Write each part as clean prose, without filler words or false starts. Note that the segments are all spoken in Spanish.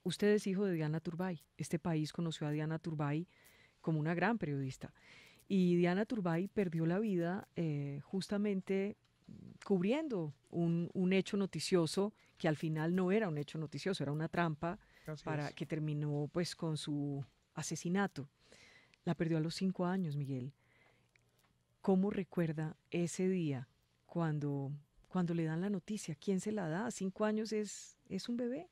Usted es hijo de Diana Turbay. Este país conoció a Diana Turbay como una gran periodista. Y Diana Turbay perdió la vida justamente cubriendo un hecho noticioso que al final no era un hecho noticioso, era una trampa Así para es. que terminó pues con su asesinato. La perdió a los 5 años, Miguel. ¿Cómo recuerda ese día cuando le dan la noticia? ¿Quién se la da? 5 años es un bebé.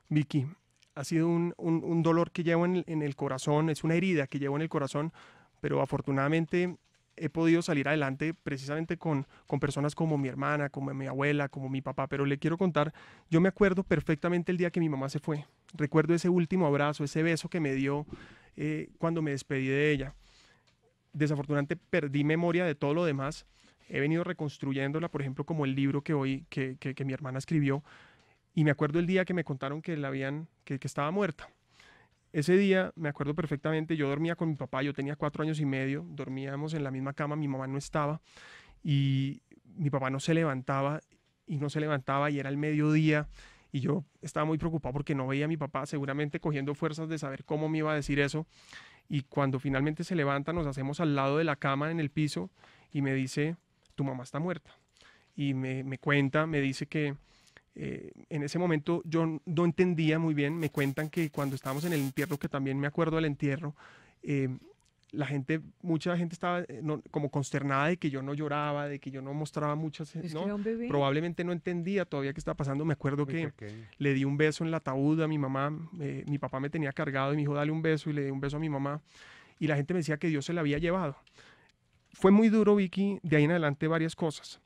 Vicky, ha sido un dolor que llevo en el corazón, es una herida que llevo en el corazón, pero afortunadamente he podido salir adelante precisamente con personas como mi hermana, como mi abuela, como mi papá. Pero le quiero contar, yo me acuerdo perfectamente el día que mi mamá se fue. Recuerdo ese último abrazo, ese beso que me dio cuando me despedí de ella. Desafortunadamente perdí memoria de todo lo demás. He venido reconstruyéndola, por ejemplo, como el libro que hoy que mi hermana escribió. Y me acuerdo el día que me contaron que que estaba muerta. Ese día me acuerdo perfectamente, yo dormía con mi papá, yo tenía 4 años y medio, dormíamos en la misma cama, mi mamá no estaba y mi papá no se levantaba y no se levantaba y era el mediodía y yo estaba muy preocupado porque no veía a mi papá, seguramente cogiendo fuerzas de saber cómo me iba a decir eso. Y cuando finalmente se levanta, nos hacemos al lado de la cama en el piso y me dice, tu mamá está muerta. Y me cuenta, me dice que en ese momento yo no entendía muy bien, me cuentan que cuando estábamos en el entierro, que también me acuerdo del entierro, eh, mucha gente estaba como consternada de que yo no lloraba, de que yo no mostraba muchas, Es que ¿no? era un bebé. Probablemente no entendía todavía qué estaba pasando. Me acuerdo Muy que pequeño. le di un beso en la ataúd a mi mamá, mi papá me tenía cargado y me dijo, dale un beso y le di un beso a mi mamá y la gente me decía que Dios se la había llevado. Fue muy duro, Vicky, de ahí en adelante varias cosas.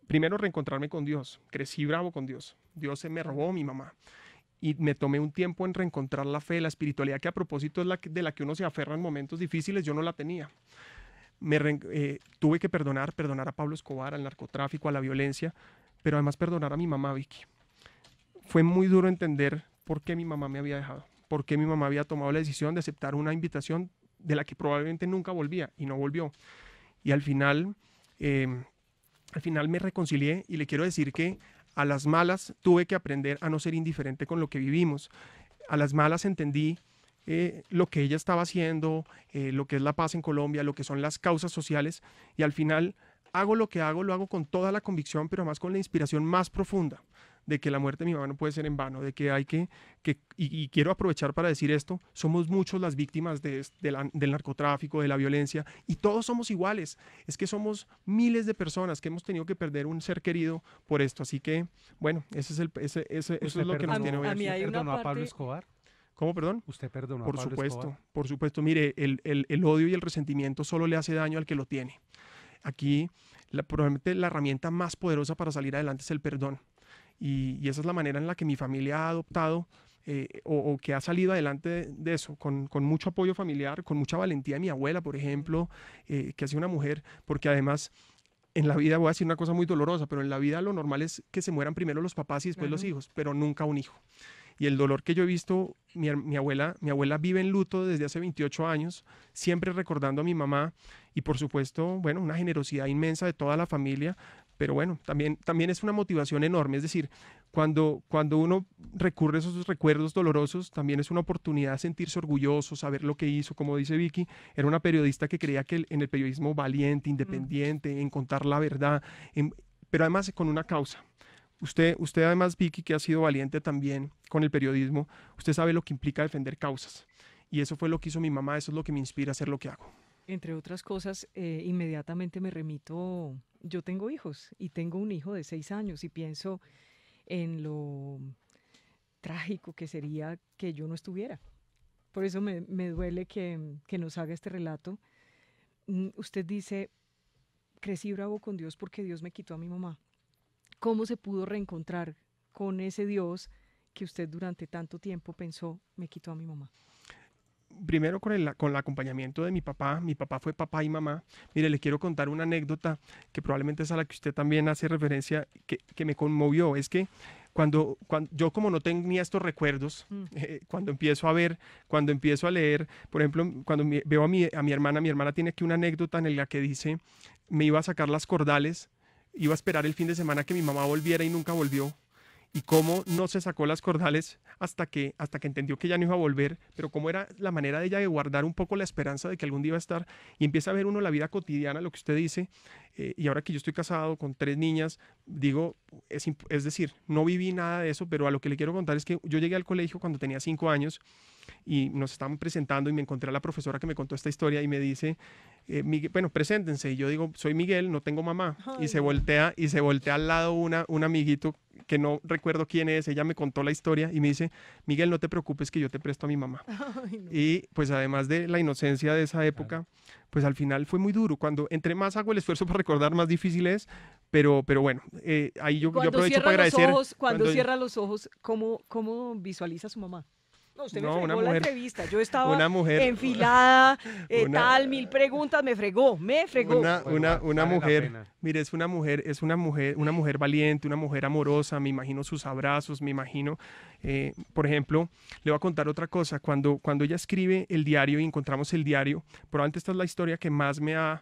Primero, reencontrarme con Dios. Crecí bravo con Dios. Dios se me Claro. robó mi mamá. Y me tomé un tiempo en reencontrar la fe, la espiritualidad, que a propósito es de la que uno se aferra en momentos difíciles. Yo no la tenía. Tuve que perdonar a Pablo Escobar, al narcotráfico, a la violencia, pero además perdonar a mi mamá, Vicky. Fue muy duro entender por qué mi mamá me había dejado, por qué mi mamá había tomado la decisión de aceptar una invitación de la que probablemente nunca volvía y no volvió. Y eh, al final me reconcilié y le quiero decir que a las malas tuve que aprender a no ser indiferente con lo que vivimos. A las malas entendí lo que ella estaba haciendo, lo que es la paz en Colombia, lo que son las causas sociales y al final hago lo que hago, lo hago con toda la convicción, pero además con la inspiración más profunda de que la muerte de mi mamá no puede ser en vano, de que hay y quiero aprovechar para decir esto, somos muchos las víctimas del narcotráfico, de la violencia, y todos somos iguales, es que somos miles de personas que hemos tenido que perder un ser querido por esto, así que, bueno, eso es ¿Usted lo que nos tiene hoy A mí aquí. usted hay una perdonó a Pablo parte, Escobar? ¿Cómo, perdón? ¿Usted perdonó a Pablo Escobar? Por supuesto, mire, el odio y el resentimiento solo le hace daño al que lo tiene. Aquí, probablemente la herramienta más poderosa para salir adelante es el perdón. Y esa es la manera en la que mi familia ha adoptado o que ha salido adelante de eso, con mucho apoyo familiar, con mucha valentía de mi abuela, por ejemplo, que ha sido una mujer, porque además en la vida, voy a decir una cosa muy dolorosa, pero en la vida lo normal es que se mueran primero los papás y después los claro, hijos, pero nunca un hijo. Y el dolor que yo he visto, mi abuela vive en luto desde hace 28 años, siempre recordando a mi mamá y por supuesto, bueno, una generosidad inmensa de toda la familia, pero bueno, también es una motivación enorme, es decir, cuando uno recurre a esos recuerdos dolorosos, también es una oportunidad de sentirse orgulloso, saber lo que hizo, como dice Vicky, era una periodista que creía que en el periodismo valiente, mm, independiente, en contar la verdad, pero además con una causa. Usted además, Vicky, que ha sido valiente también con el periodismo, usted sabe lo que implica defender causas. Y eso fue lo que hizo mi mamá, eso es lo que me inspira a hacer lo que hago. entre otras cosas, inmediatamente me remito, yo tengo hijos y tengo un hijo de 6 años y pienso en lo trágico que sería que yo no estuviera. Por eso me duele que nos haga este relato. Usted dice, crecí bravo con Dios porque Dios me quitó a mi mamá. ¿Cómo se pudo reencontrar con ese Dios que usted durante tanto tiempo pensó me quitó a mi mamá? Primero con el acompañamiento de mi papá fue papá y mamá. Mire, le quiero contar una anécdota que probablemente es a la que usted también hace referencia, que me conmovió. Es que cuando yo como no tenía estos recuerdos, Mm, cuando empiezo a ver, cuando empiezo a leer, por ejemplo, cuando veo a mi hermana tiene aquí una anécdota en la que dice, me iba a sacar las cordales, iba a esperar el fin de semana que mi mamá volviera y nunca volvió. y cómo no se sacó las cordales hasta que entendió que ya no iba a volver, pero cómo era la manera de ella de guardar un poco la esperanza de que algún día iba a estar, y empieza a ver uno la vida cotidiana, lo que usted dice, y ahora que yo estoy casado con 3 niñas, digo, es decir, no viví nada de eso, pero a lo que le quiero contar es que yo llegué al colegio cuando tenía 5 años y nos estaban presentando y me encontré a la profesora que me contó esta historia y me dice, bueno, preséntense. Y yo digo, soy Miguel, no tengo mamá. Ay, Y se voltea al lado un amiguito que no recuerdo quién es, ella me contó la historia y me dice, Miguel, no te preocupes que yo te presto a mi mamá. ay, no. Y pues además de la inocencia de esa época, pues al final fue muy duro. Cuando entre más hago el esfuerzo para recordar, más difícil es, pero bueno, ahí yo Cuando aprovecho cierra para los agradecer. ojos, cuando cierra los ojos, ¿cómo visualiza a su mamá? No, usted me No, una fregó la mujer, entrevista. Yo estaba una mujer, enfilada, una, mil preguntas, me fregó. una Vale la mujer, pena. mire, una mujer valiente, una mujer amorosa, me imagino sus abrazos, me imagino, por ejemplo, le voy a contar otra cosa, cuando ella escribe el diario y encontramos el diario, probablemente esta es la historia que más me ha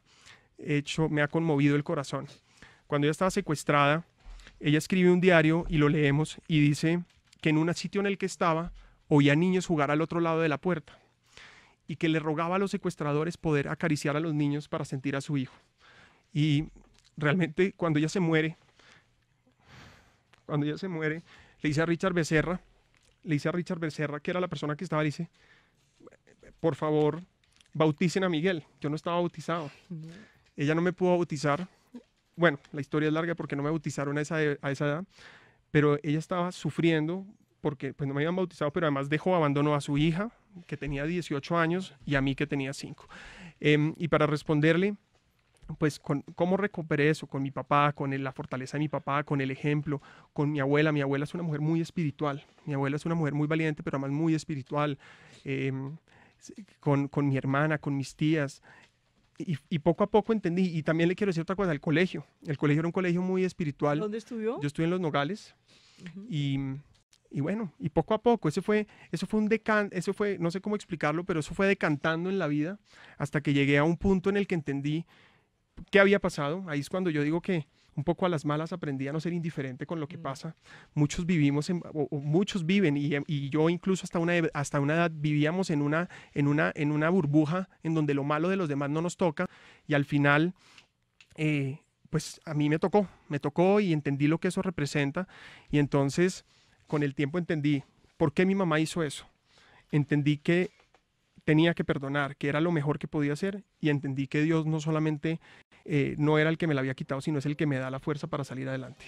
conmovido el corazón. Cuando ella estaba secuestrada, ella escribe un diario y lo leemos y dice que en un sitio en el que estaba, oía niños jugar al otro lado de la puerta y que le rogaba a los secuestradores poder acariciar a los niños para sentir a su hijo. Y realmente cuando ella se muere, le dice a Richard Becerra, que era la persona que estaba, le dice, por favor, bauticen a Miguel. Yo no estaba bautizado. No. Ella no me pudo bautizar. Bueno, la historia es larga porque no me bautizaron a esa edad, pero ella estaba sufriendo porque pues no me habían bautizado, pero además abandonó a su hija, que tenía 18 años, y a mí, que tenía 5. Y para responderle, pues, ¿cómo recuperé eso? Con mi papá, la fortaleza de mi papá, con el ejemplo, con mi abuela. Mi abuela es una mujer muy espiritual. Mi abuela es una mujer muy valiente, pero además muy espiritual. Con mi hermana, con mis tías. Y poco a poco entendí. Y también le quiero decir otra cosa, el colegio. El colegio era un colegio muy espiritual. ¿Dónde estudió? Yo estuve en Los Nogales. Ujú. Y bueno, y poco a poco, eso fue no sé cómo explicarlo, pero eso fue decantando en la vida hasta que llegué a un punto en el que entendí qué había pasado. Ahí es cuando yo digo que un poco a las malas aprendí a no ser indiferente con lo que pasa. Muchos vivimos o muchos viven, y yo incluso hasta una edad vivíamos en una burbuja en donde lo malo de los demás no nos toca, y al final pues a mí me tocó y entendí lo que eso representa, y entonces con el tiempo entendí por qué mi mamá hizo eso. Entendí que tenía que perdonar, que era lo mejor que podía hacer, y entendí que Dios no solamente no era el que me la había quitado, sino es el que me da la fuerza para salir adelante.